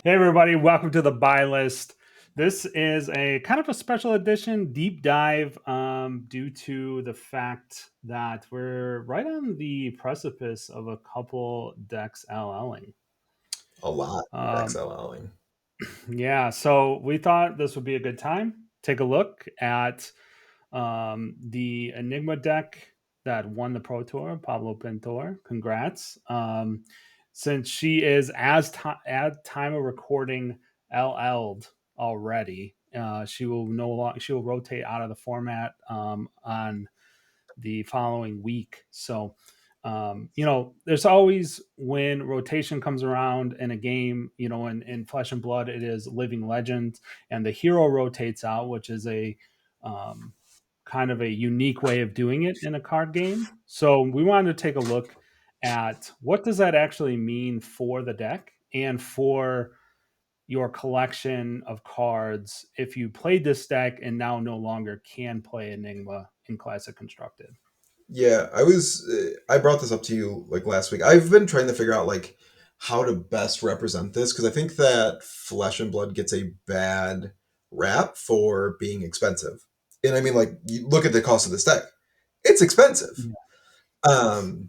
Hey, everybody, welcome to the buy list. This is a kind of a special edition deep dive due to the fact that we're right on the precipice of a couple decks LLing. A lot of Um, XLLing. yeah, so we thought this would be a good time. Take a look at the Enigma deck that won the Pro Tour, Pablo Pintor. Congrats. Since she is, at time of recording, LL'd already, she will no longer, she will rotate out of the format on the following week. So, there's always when rotation comes around in a game, in Flesh and Blood, it is Living Legend, and the hero rotates out, which is a um, kind of a unique way of doing it in a card game. So we wanted to take a look at what does that actually mean for the deck and for your collection of cards if you played this deck and now no longer can play Enigma in Classic Constructed. Yeah, I brought this up to you like last week. I've been trying to figure out like how to best represent this because I think that Flesh and Blood gets a bad rap for being expensive. And I mean, like, you look at the cost of this deck. It's expensive. Yeah. Um,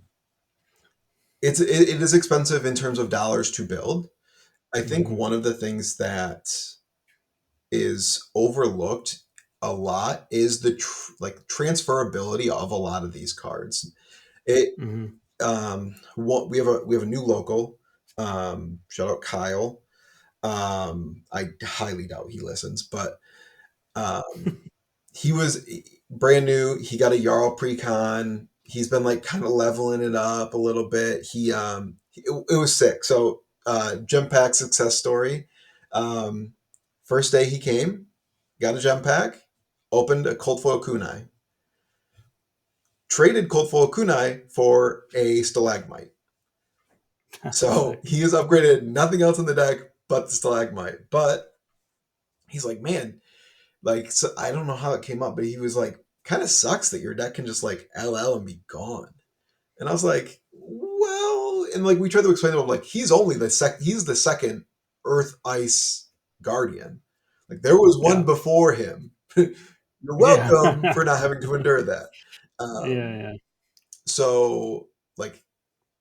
it is expensive in terms of dollars to build. I think Mm-hmm. one of the things that is overlooked a lot is the like transferability of a lot of these cards. It Mm-hmm. what we have a new local. Shout out Kyle. I highly doubt he listens, but um, he was brand new. He got a Jarl Precon. He's been like kind of leveling it up a little bit. It was sick. So gem pack success story. Um, First day he came, got a gem pack, opened a cold foil kunai, traded cold foil kunai for a stalagmite. So Sick. he has upgraded nothing else in the deck but the stalagmite. But he's like, man, like, so I don't know how it came up, but he was like, kind of sucks that your deck can just like LL and be gone. And I was like, well, and like we tried to explain to him, like, he's the second Earth Ice Guardian. Like there was one Yeah. before him. You're Yeah. welcome for not having to endure that. Yeah. Um, Yeah. so like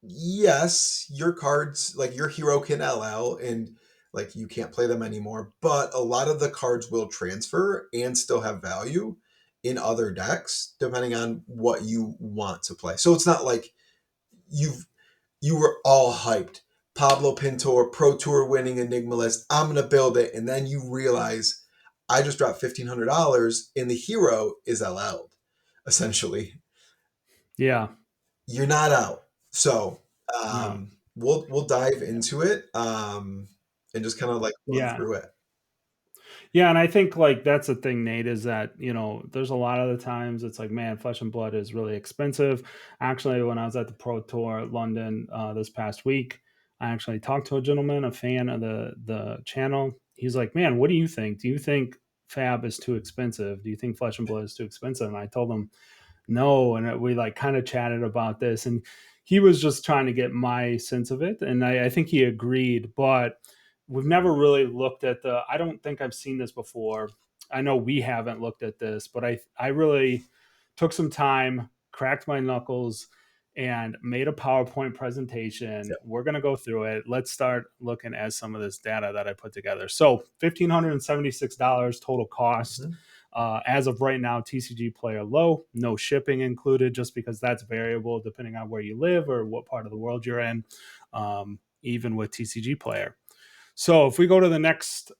yes, your cards, like your hero can LL and like you can't play them anymore, but a lot of the cards will transfer and still have value in other decks depending on what you want to play. So it's not like you've you were all hyped. Pablo Pintor, Pro Tour winning Enigma list. I'm gonna build it, and then you realize I just dropped $1,500 and the hero is LL'd, essentially. Yeah. You're not out. So No. we'll dive into it and just kind of like run Yeah. through it. Yeah, and I think like that's the thing, Nate, is that there's a lot of the times it's like, man, Flesh and Blood is really expensive. Actually, when I was at the Pro Tour London this past week, I actually talked to a gentleman, a fan of the channel. He's like, man, what do you think? Do you think FAB is too expensive? Do you think Flesh and Blood is too expensive? And I told him no, and we like kind of chatted about this, and he was just trying to get my sense of it, and I think he agreed, but we've never really looked at the. I don't think I've seen this before. I know we haven't looked at this, but I really took some time, cracked my knuckles, and made a PowerPoint presentation. We're going to go through it. Let's start looking at some of this data that I put together. So $1,576 total cost. Mhm. As of right now, TCG player low, no shipping included, just because that's variable depending on where you live or what part of the world you're in, even with TCG player. So if we go to the next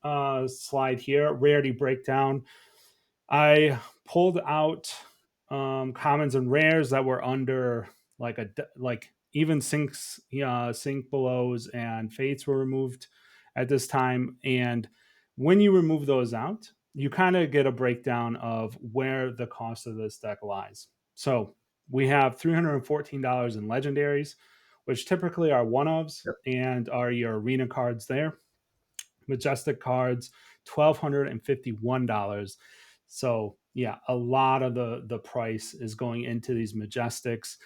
slide here, rarity breakdown, I pulled out commons and rares that were under like even sinks, sink belows and fates were removed at this time. And when you remove those out, you kind of get a breakdown of where the cost of this deck lies. So we have $314 in legendaries, which typically are one ofs Yep. and are your arena cards there. Majestic cards, $1,251. So yeah, a lot of the price is going into these majestics,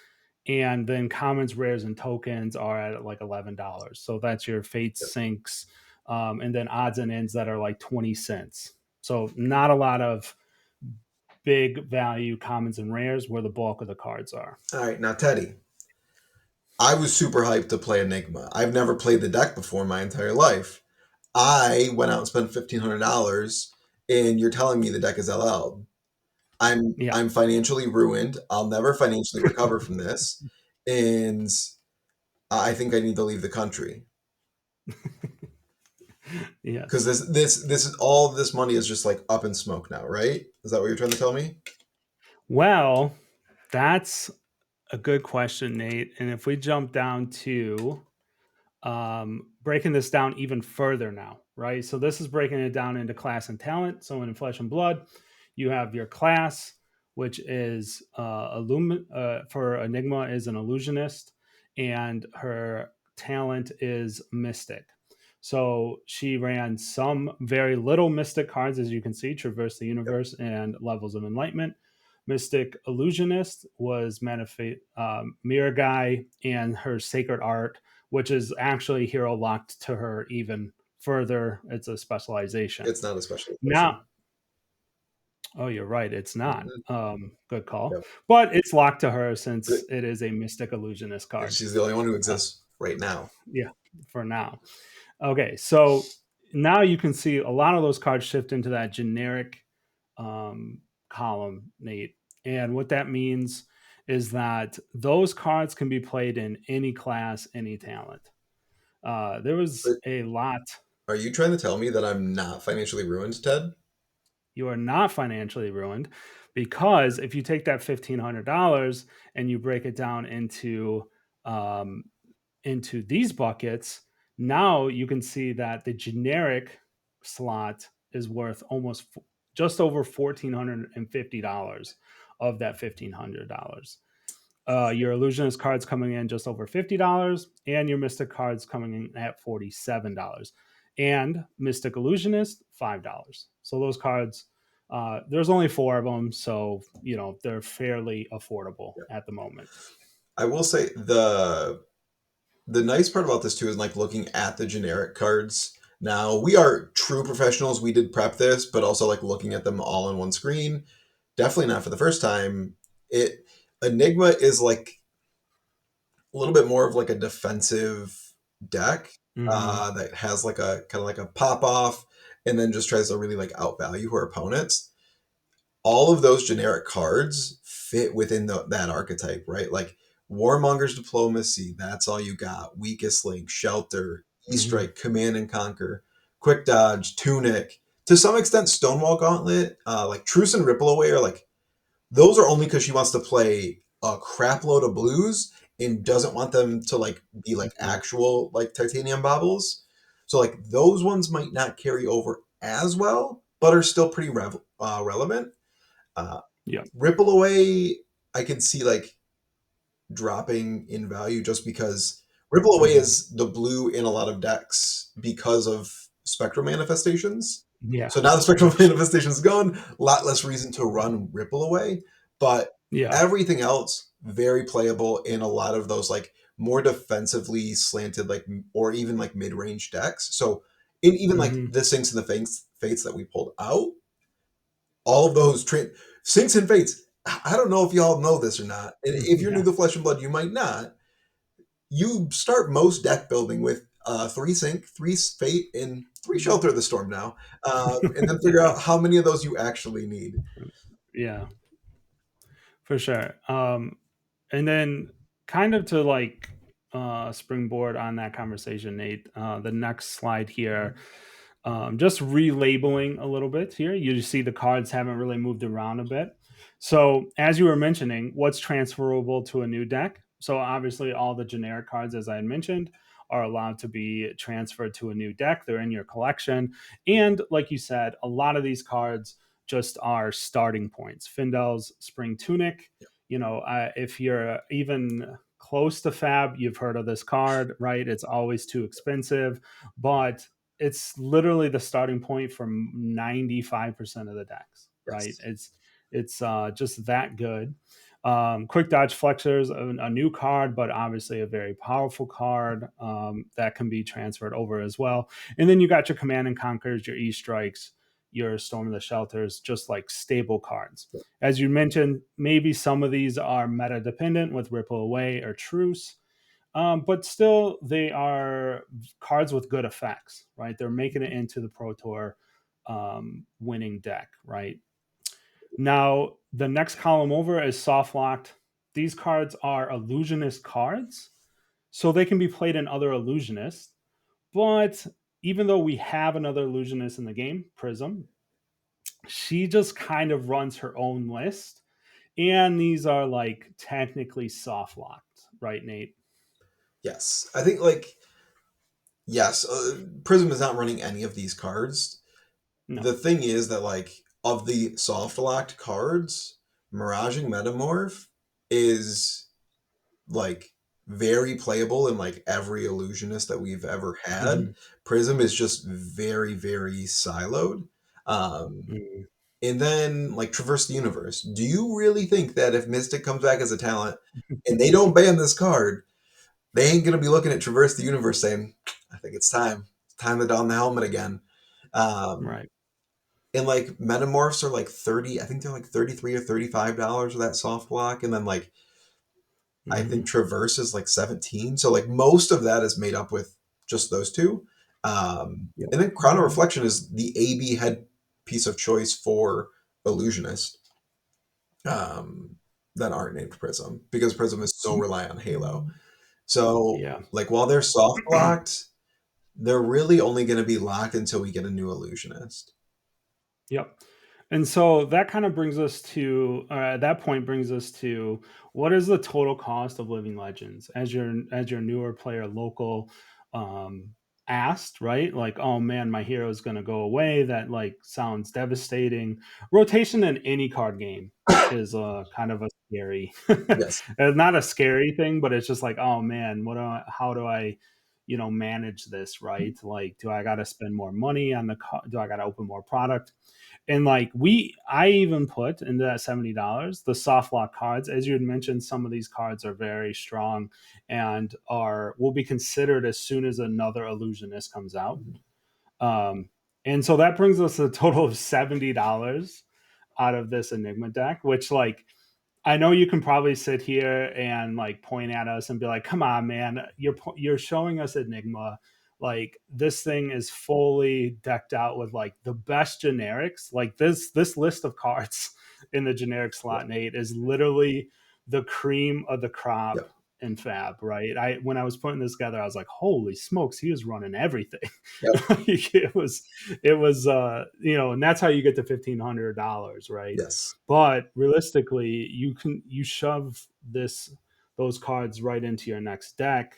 and then commons, rares, and tokens are at like $11. So that's your fates, Yep. sinks. and then odds and ends that are like 20 cents. So not a lot of big value commons and rares where the bulk of the cards are. All right, now Teddy, I was super hyped to play Enigma. I've never played the deck before in my entire life. I went out and spent $1,500, and you're telling me the deck is LL. Yeah. I'm financially ruined. I'll never financially recover from this, and I think I need to leave the country because Yes. this is all of this money is just like up in smoke now, right? Is that what you're trying to tell me? Well, that's a good question, Nate. And if we jump down to breaking this down even further now, right? So this is breaking it down into class and talent. So in Flesh and Blood, you have your class, which is for Enigma is an illusionist, and her talent is mystic. So she ran some very little mystic cards, as you can see, traverse the Yep. universe and levels of enlightenment. Mystic illusionist was Mirror Guy and her sacred art, which is actually hero locked to her even further. It's a specialization. It's not a specialization. Now, oh, you're right. It's not. Mhm. Good call. Yep. But it's locked to her since it is a mystic illusionist And card. she's the only one who Uh, exists right now. yeah, for now. Okay, so now you can see a lot of those cards shift into that generic um, column, Nate. And what that means is that those cards can be played in any class, any talent. There was But a lot. are you trying to tell me that I'm not financially ruined, Ted? You are not financially ruined because if you take that $1,500 and you break it down um, into these buckets, now you can see that the generic slot is worth just over $1,450 of that $1,500. Your illusionist cards coming in just over $50, and your mystic cards coming in at $47, and mystic illusionist $5. So those cards, there's only four of them, so they're fairly affordable Yeah. at the moment. I will say the nice part about this too is like looking at the generic cards. Now we are true professionals. We did prep this, but also like looking at them all on one screen. Definitely not for the first time. It Enigma is like a little bit more of like a defensive deck Hmm. that has like a kind of like a pop off, and then just tries to really like outvalue her opponents. All of those generic cards fit within that archetype, right? Like Warmonger's Diplomacy, that's all you got. Weakest Link, Shelter, Hmm. E-Strike, Command and Conquer, Quick Dodge, Tunic. To some extent, Stonewall Gauntlet, like Truce and Ripple Away are like, those are only because she wants to play a crap load of blues and doesn't want them to like be like Yeah. actual like titanium baubles. So like those ones might not carry over as well, but are still pretty relevant. Uh, Yeah. Ripple Away, I can see like dropping in value just because Ripple Away Hmm. is the blue in a lot of decks because of spectral manifestations. Yeah. So now the spectral manifestation is gone, a lot less reason to run Ripple Away. But Yeah. everything else, very playable in a lot of those like more defensively slanted, like or even like mid-range decks. So in even like Hmm. the Sinks and the Fates that we pulled out, all of those Sinks and Fates. I don't know if y'all know this or not. And if you're new Yeah. to Flesh and Blood, you might not. You start most deck building with three Sink, three Fate, and three Shelter of the Storm now, and then figure out Yeah. how many of those you actually need. Yeah. For sure. And then kind of to like springboard on that conversation, Nate, the next slide here, just relabeling a little bit here. You see the cards haven't really moved around a bit. So as you were mentioning, what's transferable to a new deck? So obviously all the generic cards, as I had mentioned, are allowed to be transferred to a new deck. They're in your collection. And like you said, a lot of these cards just are starting points. Findel's Spring Tunic, if you're even close to FAB, you've heard of this card, right? It's always too expensive, but it's literally the starting point for 95% of the decks, right? Yes. It's just that good. Quick Dodge Flexors, a new card, but obviously a very powerful card that can be transferred over as well. And then you got your Command and Conquers, your E Strikes, your Storm of the Shelters, just like stable cards. As you mentioned, maybe some of these are meta dependent with Ripple Away or Truce, but still they are cards with good effects, right? They're making it into the Pro Tour winning deck, right? Now, the next column over is soft locked. These cards are illusionist cards, so they can be played in other illusionists. But even though we have another illusionist in the game, Prism, she just kind of runs her own list. And these are like technically soft locked, right, Nate? Yes, I think like yes, Prism is not running any of these cards. No. The thing is that like of the soft locked cards, Miraging Metamorph is like very playable in like every illusionist that we've ever had. Mm-hmm. Prism is just very, very siloed. Um, Mm-hmm. and then like Traverse the Universe. Do you really think that if Mystic comes back as a talent and they don't ban this card, they ain't gonna be looking at Traverse the Universe saying, I think it's time. It's time to don the helmet again. Um, Right. and like Metamorphs are like 30, I think they're like 33 or $35 for that soft block. And then like I think Mm-hmm. Traverse is like 17. So like most of that is made up with just those two. Yep. And then Crown of Reflection is the AB head piece of choice for Illusionist um, that aren't named Prism because Prism is so reliant on Halo. So Yeah. like while they're soft locked, they're really only going to be locked until we get a new Illusionist. Yep. And so that kind of brings us to at that point brings us to what is the total cost of Living Legends as your newer player local um, asked, right? Like, oh man, my hero is going to go away. That like sounds devastating. Rotation in any card game is kind of a scary, Yes. not a scary thing, but it's just like, oh man, how do I manage this, right? Like, do I got to spend more money on do I got to open more product? And like I even put into that $70 the soft lock cards. As you had mentioned, some of these cards are very strong and are will be considered as soon as another illusionist comes out. Mhm. Um, and so that brings us a total of $70 out of this Enigma deck, which like I know you can probably sit here and like point at us and be like, "Come on, man, you're showing us Enigma. Like this thing is fully decked out with like the best generics. Like this list of cards in the generic Yeah. slot, Nate, is literally the cream of the Yeah. crop in Fab, right? I when I was putting this together, I was like, "Holy smokes, he was running everything." Yep. Like, it was and that's how you get to $1,500, right? Yes. But realistically, you shove those cards right into your next deck,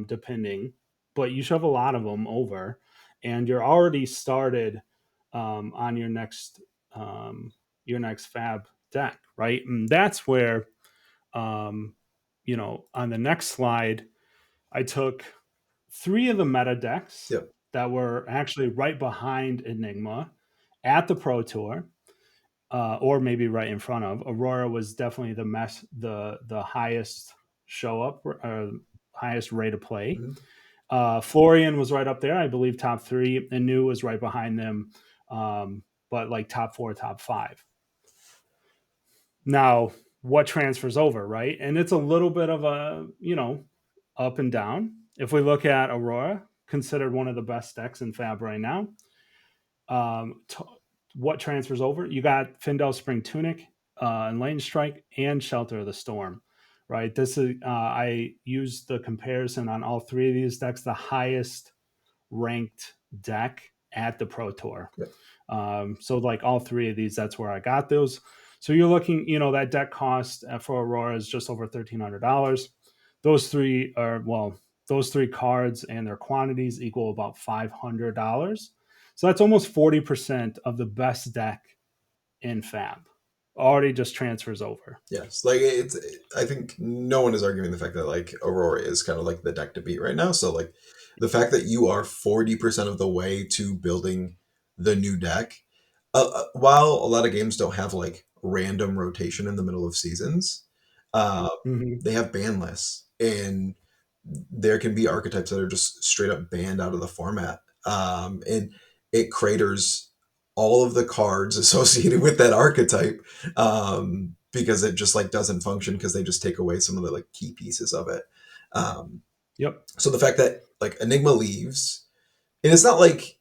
depending. But you shove a lot of them over, and you're already started on your next Fab deck, right? And that's where um, on the next slide, I took three of the meta decks Yep. that were actually right behind Enigma at the Pro Tour, or maybe right in front of. Aurora was definitely the highest show up, highest rate of play. Mhm. Florian was right up there, I believe, top three, and New was right behind them, but like top four, top five. Now, what transfers over, right? And it's a little bit of a up and down. If we look at Aurora, considered one of the best decks in Fab right now, t- what transfers over? You got Findel Spring Tunic, Enlightened Strike, and Shelter of the Storm. Right. This is I used the comparison on all three of these decks. The highest ranked deck at the Pro Tour. Yep. So like all three of these, that's where I got those. So you're looking, that deck cost for Aurora is just over $1,300. Those three are those three cards and their quantities equal about $500. So that's almost 40% of the best deck in Fab. Already just transfers over. Yes, like I think no one is arguing the fact that like Aurora is kind of like the deck to beat right now. So like the fact that you are 40% of the way to building the new deck, while a lot of games don't have like random rotation in the middle of seasons. Uh, Hmm. they have ban lists, and there can be archetypes that are just straight up banned out of the format. And it craters all of the cards associated with that archetype, because it just like doesn't function because they just take away some of the like key pieces of it. Um, Yep. so the fact that like Enigma leaves, and it's not like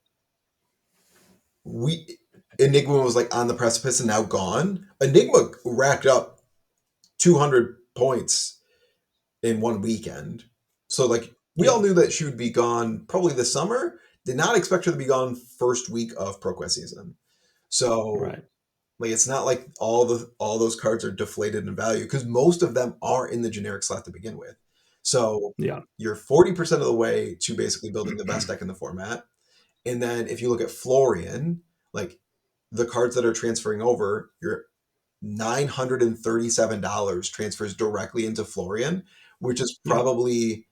we Enigma was like on the precipice and now gone. Enigma racked up 200 points in one weekend. So like we all Yeah. knew that she would be gone probably this summer. Did not expect her to be gone first week of ProQuest season. So Right. like it's not like all those cards are deflated in value because most of them are in the generic slot to begin with. So Yeah. you're 40% of the way to basically building the best deck in the format. And then if you look at Florian, like the cards that are transferring over, you're $937 transfers directly into Florian, which is Yeah. probably,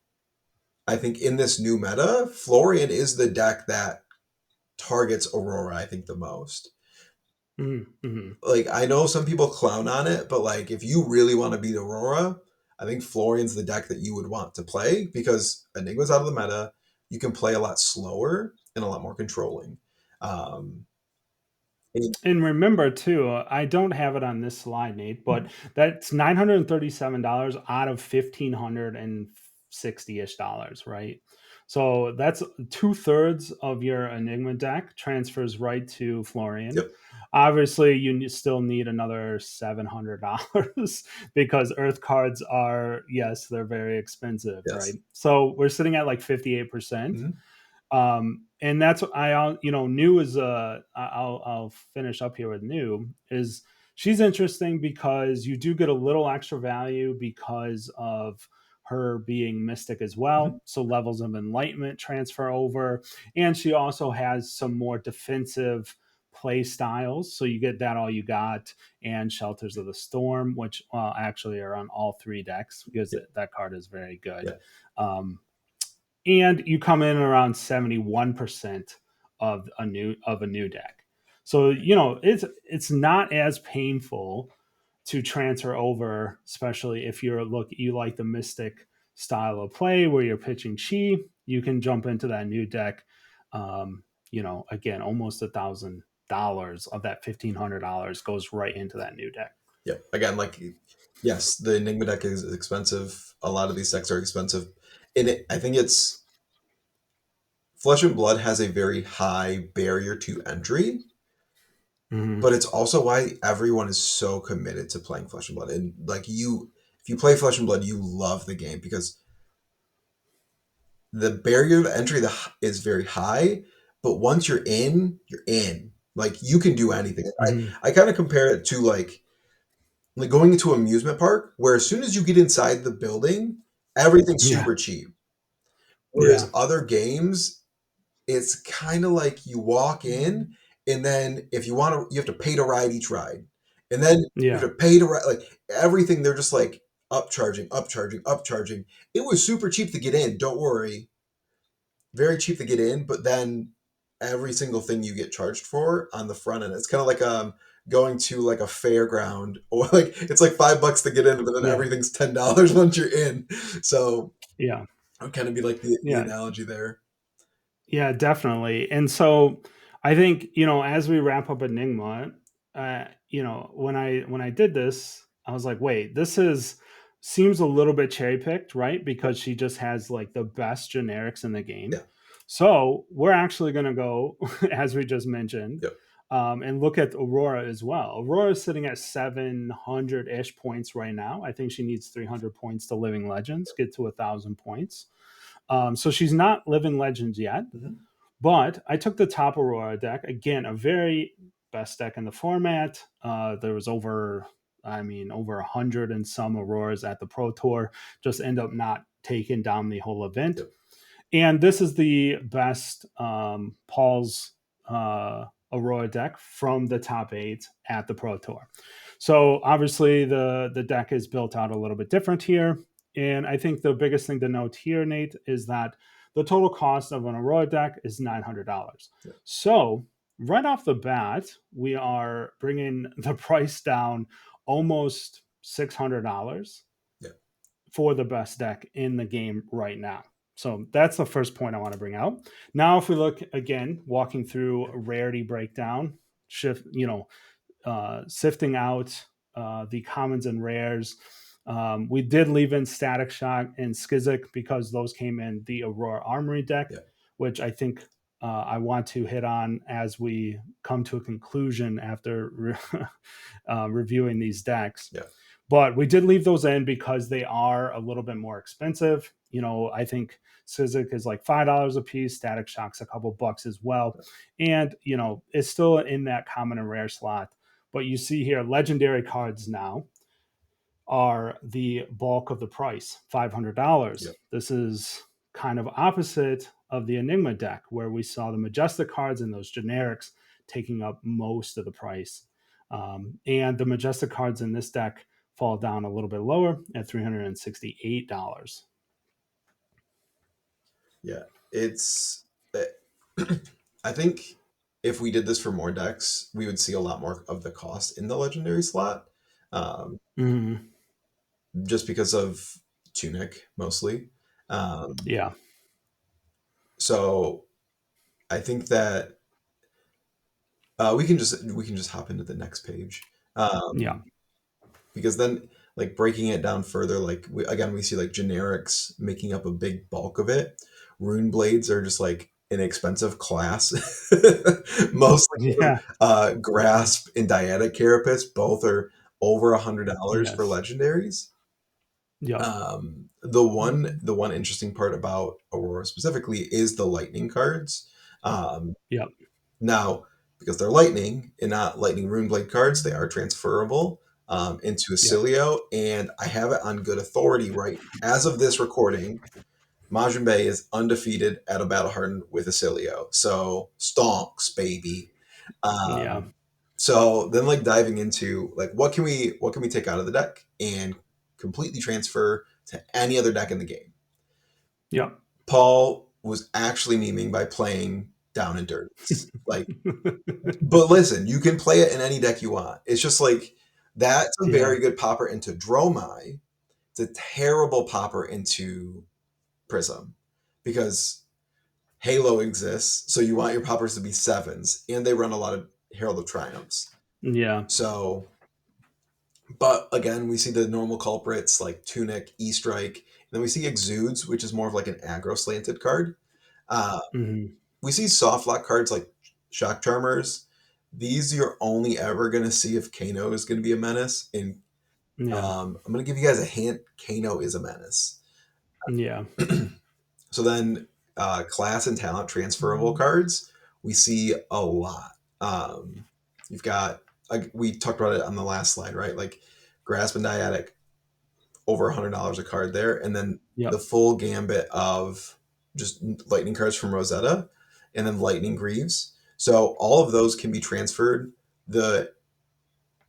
I think, in this new meta, Florian is the deck that targets Aurora, I think, the most. Mm-hmm. Like, I know some people clown on it, but like, if you really want to beat Aurora, I think Florian's the deck that you would want to play because Enigma's out of the meta. You can play a lot slower and a lot more controlling. Um, and- And remember too, I don't have it on this slide, Nate, but that's $937 out of $1,560-ish dollars, right? So that's 2/3 of your Enigma deck transfers right to Florian. yep. Obviously, still need another $700 because Earth cards are, yes, they're very expensive, right? Yes. So we're sitting at like 58%. Mhm. And that's what new is I'll finish up here with new is she's interesting because you do get a little extra value because of her being mystic as Mhm. well, so levels of enlightenment transfer over, and she also has some more defensive play styles, so you get that all you got, and shelters of the storm, which actually are on all three decks because Yeah. that card is very good. Yeah. Um, and you come in around 71% of a new deck. So, it's not as painful to transfer over, especially if you like the mystic style of play where you're pitching chi, you can jump into that new deck. Again, almost $1,000 of that $1,500 goes right into that new deck. Yeah. Again, like, yes, the Enigma deck is expensive. A lot of these decks are expensive. And I think it's Flesh and Blood has a very high barrier to entry, Hmm. but it's also why everyone is so committed to playing Flesh and Blood. And like if you play Flesh and Blood, you love the game because the barrier to entry is very high, but once you're in, you're in. Like you can do anything. Hmm. I kind of compare it to like going into an amusement park where as soon as you get inside the building, everything's Yeah. super cheap. Yeah. Whereas other games, it's kind of like you walk in and then if you want to, you have to pay to ride each ride. And then you Yeah. have to pay to ride like everything. They're just like upcharging, upcharging, upcharging. It was super cheap to get in. Don't worry. Very cheap to get in, but then every single thing you get charged for on the front end. It's kind of like going to like a fairground or like it's like $5 to get in, but then Yeah. everything's $10 once you're in. So Yeah. I'm kind of be like the Yeah. analogy there. Yeah, definitely. And so I think, as we wrap up Enigma, when I did this, I was like, wait, this is seems a little bit cherry picked, right? Because she just has like the best generics in the game. Yeah. So we're actually going to go, as we just mentioned, Yep. and look at Aurora as well. Aurora is sitting at 700 ish points right now. I think she needs 300 points to Living Legends, get to 1,000 points. So she's not Living Legends yet, Hmm. but I took the top Aurora deck. Again, a very best deck in the format. There was over 100 and some Auroras at the Pro Tour. Just end up not taking down the whole event. Yep. And this is the best Paul's Aurora deck from the top eight at the Pro Tour. So obviously the deck is built out a little bit different here. And I think the biggest thing to note here, Nate, is that the total cost of an Aurora deck is $900. Yep. So right off the bat, we are bringing the price down almost $600 Yeah. for the best deck in the game right now. So that's the first point I want to bring out. Now, if we look again, walking through a rarity breakdown, shift, sifting out the commons and rares. We did leave in Static Shock and Skizik because those came in the Aurora Armory deck, Yeah. which I think I want to hit on as we come to a conclusion after reviewing these decks. Yeah. But we did leave those in because they are a little bit more expensive. I think Sizik is like $5 a piece. Static Shock's a couple bucks as well, and it's still in that common and rare slot. But you see here, legendary cards now are the bulk of the price, Yeah. $500. This is kind of opposite of the Enigma deck, where we saw the Majestic cards and those generics taking up most of the price. And the Majestic cards in this deck fall down a little bit lower at $368. Yeah. It's I think if we did this for more decks, we would see a lot more of the cost in the legendary slot. Um, Mm-hmm. just because of Tunic mostly. Um, Yeah, so I think that we can just hop into the next page, yeah, because then like breaking it down further, like again we see like generics making up a big bulk of it. Rune blades are just like an expensive class, mostly yeah, grasp and dyadic carapace. Both are over $100 for yes, legendaries. yep, The one interesting part about Aurora specifically is the lightning cards. Um, yep, now, because they're lightning and not lightning runeblade cards, they are transferable into yep, Acilio, and I have it on good authority right as of this recording. Majin Bay is undefeated at a battle hardened with Acilio, so stonks, baby. yeah, Um, so then, like diving into like what can we take out of the deck and completely transfer to any other deck in the game. yep. Paul was actually memeing by playing Down and Dirts. Like, but listen, you can play it in any deck you want. It's just like that's a Yeah, very good popper into Dromai. It's a terrible popper into Prism because Halo exists, so you want your poppers to be sevens, and they run a lot of Herald of Triumphs. yeah, So, but again, we see the normal culprits like Tunic, E-Strike, and then we see Exudes, which is more of like an aggro slanted card. Uh, hmm, we see soft lock cards like Shock Charmers. These you're only ever going to see if Kano is going to be a menace. And yeah, I'm going to give you guys a hint. Kano is a menace. yeah, So then, class and talent transferable cards, we see a lot. You've got, like, we talked about it on the last slide, right? Like, Grasp and Dyadic, over $100 a card there. And then the yep, full gambit of just lightning cards from Rosetta and then lightning greaves. So all of those can be transferred. The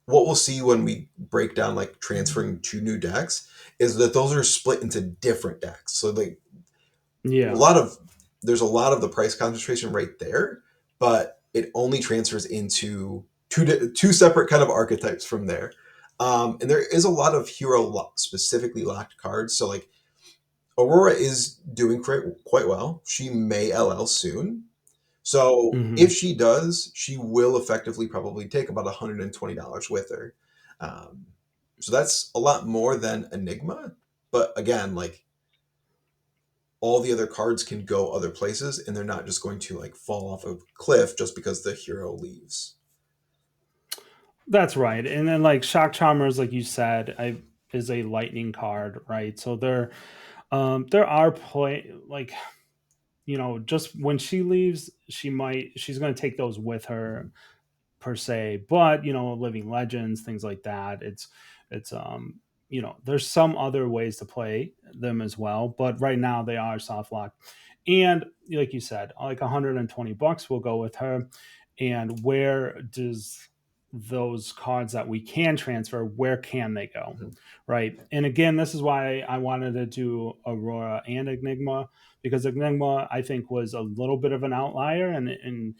What we'll see when we break down like transferring to new decks is that those are split into different decks. So like a yeah. lot of there's a lot of the price concentration right there, but it only transfers into two separate kind of archetypes from there. And there is a lot of specifically locked cards. So like Aurora is doing quite well. She may LL soon. So if Hmm. she does, she will effectively probably take about $120 with her. Um, so that's a lot more than Enigma. But again, like all the other cards can go other places and they're not just going to like fall off a cliff just because the hero leaves. That's right. And then like Shock Charmers, like you said, is a lightning card, right? So there are play like just when she leaves, she's going to take those with her per se, but living legends, things like that. It's there's some other ways to play them as well, but right now they are soft lock. And like you said, like $120 will go with her. And where does those cards that we can transfer, where can they go? Mhm. Right. And again, this is why I wanted to do Aurora and Enigma, because Enigma I think was a little bit of an outlier, and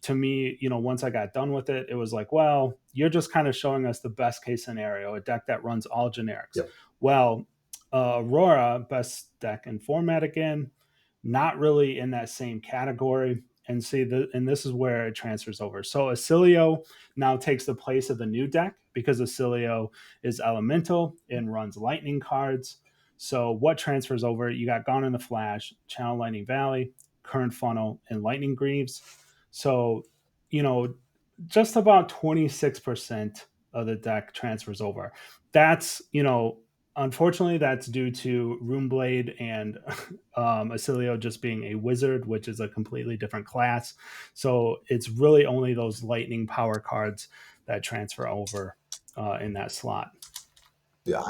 to me, once I got done with it, it was like, well, you're just kind of showing us the best case scenario, a deck that runs all generics. Yep. Well, Aurora, best deck in format again, not really in that same category. And and this is where it transfers over. So Acilio now takes the place of the new deck because Acilio is elemental and runs lightning cards. So what transfers over? You got Gone in the Flash, Channel Lightning Valley, Current Funnel, and Lightning Greaves. So, you know, just about 26% of the deck transfers over. That's, unfortunately, that's due to Runeblade and Acilio just being a wizard, which is a completely different class. So it's really only those lightning power cards that transfer over in that slot. Yeah,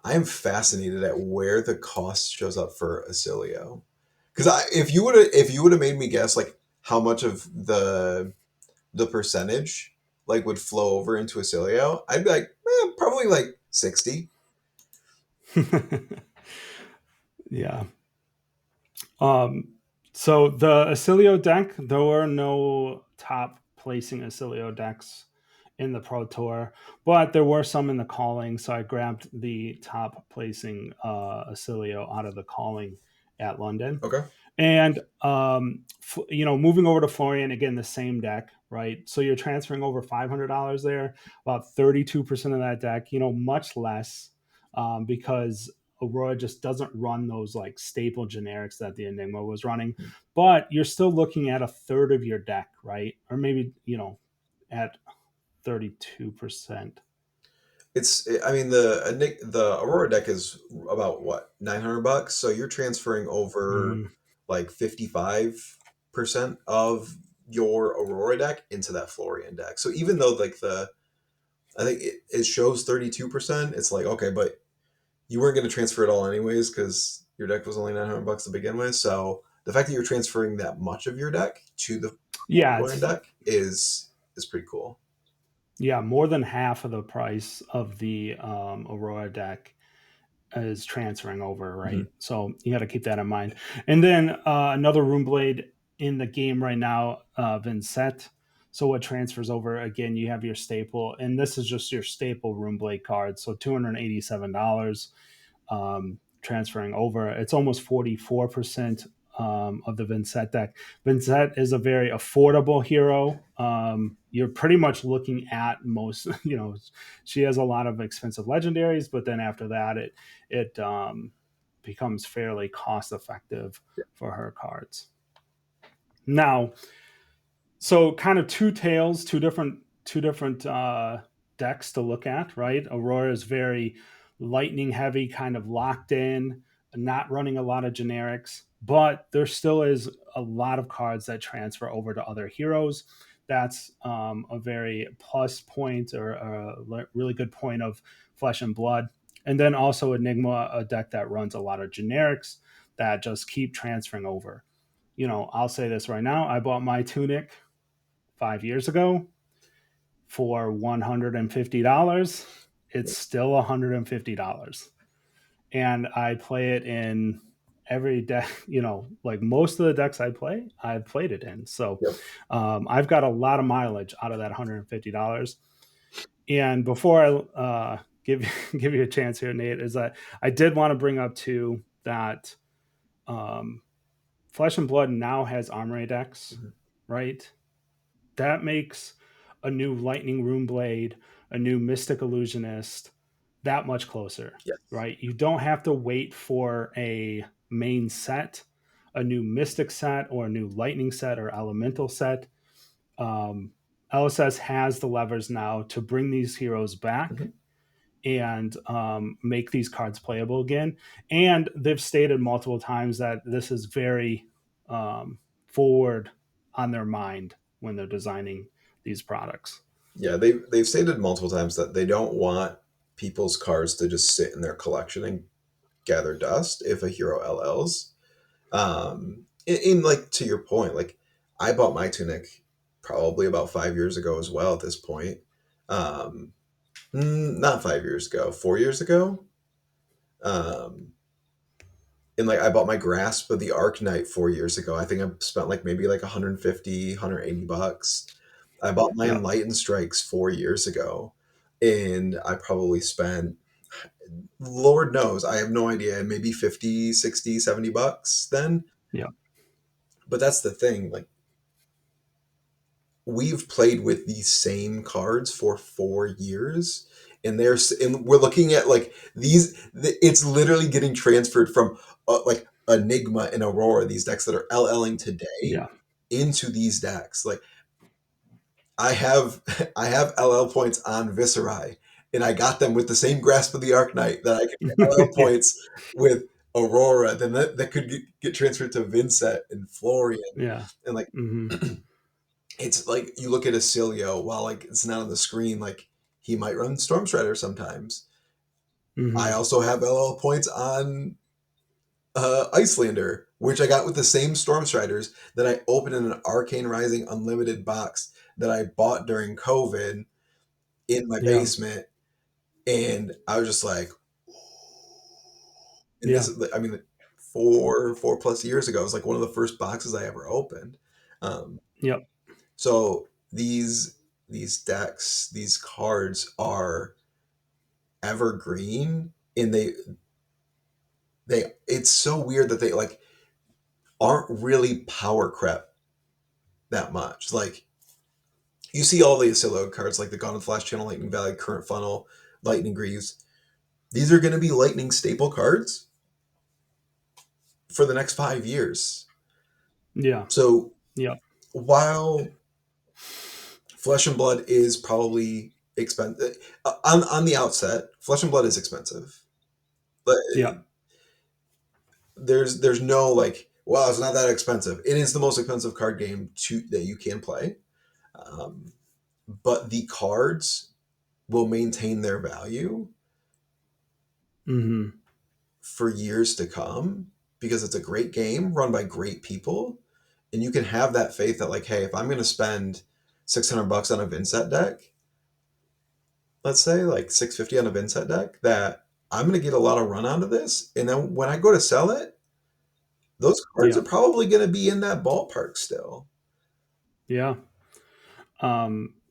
I am fascinated at where the cost shows up for Acilio. Because if you would have made me guess like how much of the percentage like would flow over into Acilio, I'd be like, probably like 60. Yeah. Um, so the Acilio deck, there were no top placing Acilio decks in the Pro Tour, but there were some in the calling. So I grabbed the top placing Acilio out of the calling at London. Okay. And moving over to Florian again, the same deck, right? So you're transferring over $500 there, about 32% of that deck. Much less because Aurora just doesn't run those like staple generics that the Enigma was running. But you're still looking at a third of your deck, right? Or maybe at 32%. I mean the Aurora deck is about what, 900 bucks, so you're transferring over Mm, like 55% of your Aurora deck into that Florian deck. So even though like I think it shows 32%, it's like, okay, but you weren't going to transfer it all anyways because your deck was only 900 bucks to begin with. So the fact that you're transferring that much of your deck to the yeah, Florian it's deck is pretty cool. yeah more than half of the price of the Aurora deck is transferring over, Hmm. right? So you got to keep that in mind. And then another Rune Blade in the game right now, Vincent. So what transfers over again? You have your staple, and this is just your staple Rune Blade card. So $287 transferring over. It's almost 44% of the Vincent deck. Vincent is a very affordable hero. You're pretty much looking at most, she has a lot of expensive legendaries, but then after that, it becomes fairly cost effective for her cards. Now, so kind of two tales, two different decks to look at, right? Aurora is very lightning heavy, kind of locked in, not running a lot of generics, but there still is a lot of cards that transfer over to other heroes. That's a very plus point or a really good point of Flesh and Blood. And then also Enigma, a deck that runs a lot of generics that just keep transferring over. I'll say this right now. I bought my Tunic 5 years ago for $150. It's still $150. And I play it in every deck, like most of the decks I play, I've played it in. So Yep. I've got a lot of mileage out of that $150. And before I give give you a chance here, Nate, is that I did want to bring up too that um, Flesh and Blood now has Armory decks, Mhm. right? That makes a new Lightning Rune Blade, a new Mystic Illusionist that much closer, Yes. right? You don't have to wait for a main set, a new Mystic set, or a new Lightning set or Elemental set. Um, LSS has the levers now to bring these heroes back Mhm. and make these cards playable again. And they've stated multiple times that this is very forward on their mind when they're designing these products. Yeah, they've stated multiple times that they don't want people's cards to just sit in their collection and gather dust if a hero LLs. Like to your point, like I bought my Tunic probably about 5 years ago as well. At this point, um, not 5 years ago, 4 years ago. Um, And like I bought my Grasp of the Arknight 4 years ago. I think I spent like maybe like 150, $180. I bought my Yeah. Enlightened Strikes 4 years ago, and I probably spent, Lord knows, I have no idea, maybe 50, 60, $70 then. Yeah. But that's the thing, like we've played with these same cards for 4 years, and we're looking at like it's literally getting transferred from like Enigma and Aurora, these decks that are LLing today, Yeah. into these decks. Like I have I have LL points on Viserai, and I got them with the same Grasp of the Arknight that I could get LL Yeah. points with Aurora. Then that could get transferred to Vincent and Florian, Yeah. and like Hmm. it's like you look at Acilio, while like it's not on the screen, like he might run Storm Strider sometimes. I Hmm. also have LL points on Icelander, which I got with the same Storm Striders that I opened in an Arcane Rising Unlimited box that I bought during COVID in my Yeah. basement, and I was just like, and this Yeah. is, I mean, 4+ years ago, it was like one of the first boxes I ever opened. Um, Yep. so these decks, these cards are evergreen, and they it's so weird that they like aren't really power crept that much. Like you see all the Asilo cards like the Gone and Flash Channel, Lightning Valley, Current Funnel, Lightning Greaves. These are going to be Lightning staple cards for the next 5 years. Yeah. So Yep. while Flesh and Blood is probably expensive on the outset, Flesh and Blood is expensive, but Yep. there's no like, well, it's not that expensive. It is the most expensive card game that you can play. Um, but the cards will maintain their value Hmm. for years to come because it's a great game run by great people, and you can have that faith that like, hey, if I'm going to spend $600 on a Vincent deck, let's say like 650 on a Vincent deck, that I'm going to get a lot of run out of this, and then when I go to sell it, those cards are Yeah. probably going to be in that ballpark still. Yeah.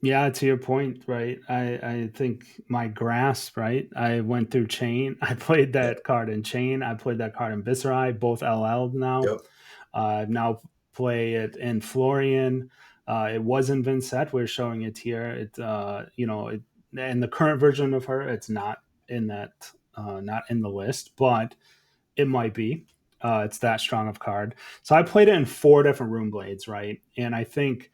Yeah, to your point, right? I think my grasp, right? I went through chain. I played Yep. that card in chain. I played that card in Viserai, both LL now. Yep. Now play it in Florian. It was in Vincent. We're showing it here. In the current version of her, it's not in that, not in the list, but it might be. It's that strong of card. So I played it in four different Rune Blades, right? And I think,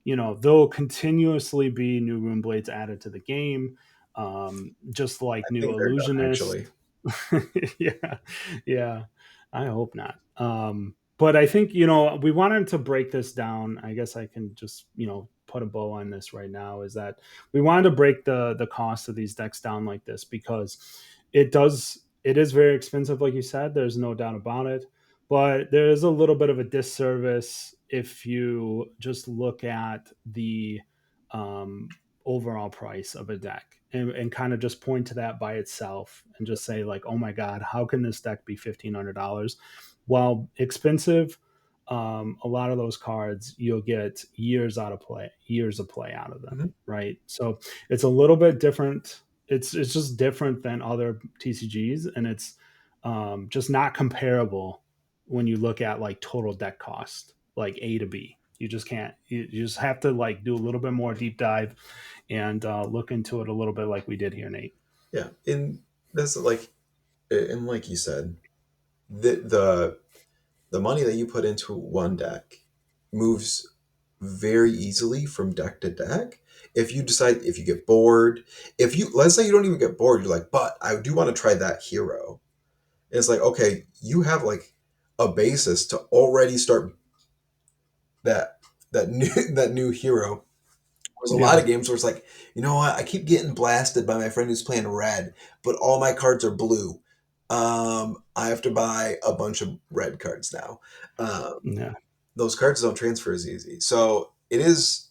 there'll continuously be new Rune Blades added to the game, just like I new think they're done Illusionist. actually. Yeah, yeah. I hope not. But I think we wanted to break this down. I guess I can just put a bow on this right now. Is that we wanted to break the cost of these decks down like this because it is very expensive, like you said. There's no doubt about it. But there is a little bit of a disservice if you just look at the um, overall price of a deck and kind of just point to that by itself and just say like, oh my god, how can this deck be $1,500? While expensive, a lot of those cards you'll get years of play out of them, Mhm. right? So it's a little bit different. It's just different than other TCGs, and it's just not comparable when you look at like total deck cost, like A to B. You just can't. You just have to like do a little bit more deep dive and look into it a little bit, like we did here, Nate. Yeah, and that's like, and like you said, the money that you put into one deck moves very easily from deck to deck. If you decide, if you get bored, if you, let's say you don't even get bored, you're like, but I do want to try that hero. And it's like, okay, you have like a basis to already start that that new that new hero. There's a lot Yeah, of games where it's like, you know what, I keep getting blasted by my friend who's playing red, but all my cards are blue. I have to buy a bunch of red cards now. yeah, Those cards don't transfer as easy. So it is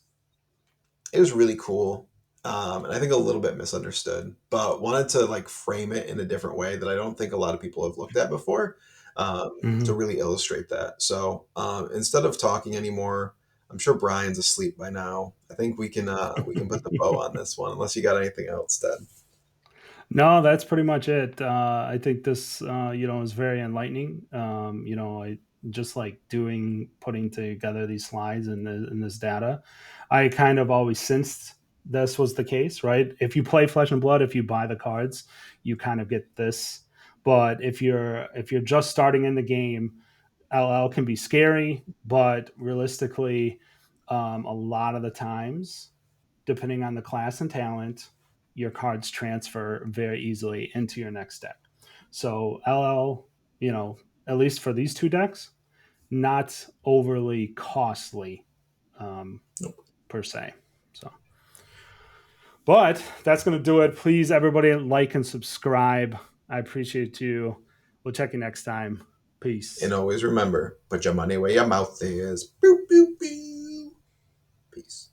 really cool. and I think a little bit misunderstood, but wanted to like frame it in a different way that I don't think a lot of people have looked at before, to Mhm. really illustrate that. So instead of talking anymore, I'm sure Brian's asleep by now. I think we can put the bow on this one, unless you got anything else, Ted. No, that's pretty much it. I think this, is very enlightening. I just like putting together these slides and this data. I kind of always sensed this was the case, right? If you play Flesh and Blood, if you buy the cards, you kind of get this. But if you're just starting in the game, LL can be scary, but realistically, a lot of the times, depending on the class and talent, your cards transfer very easily into your next deck. So LL, at least for these two decks, not overly costly, um, Nope. per se. So, but that's going to do it. Please, everybody, like and subscribe. I appreciate you. We'll check you next time. And Peace. always remember, put your money where your mouth is. Boop, boop, boop. Peace.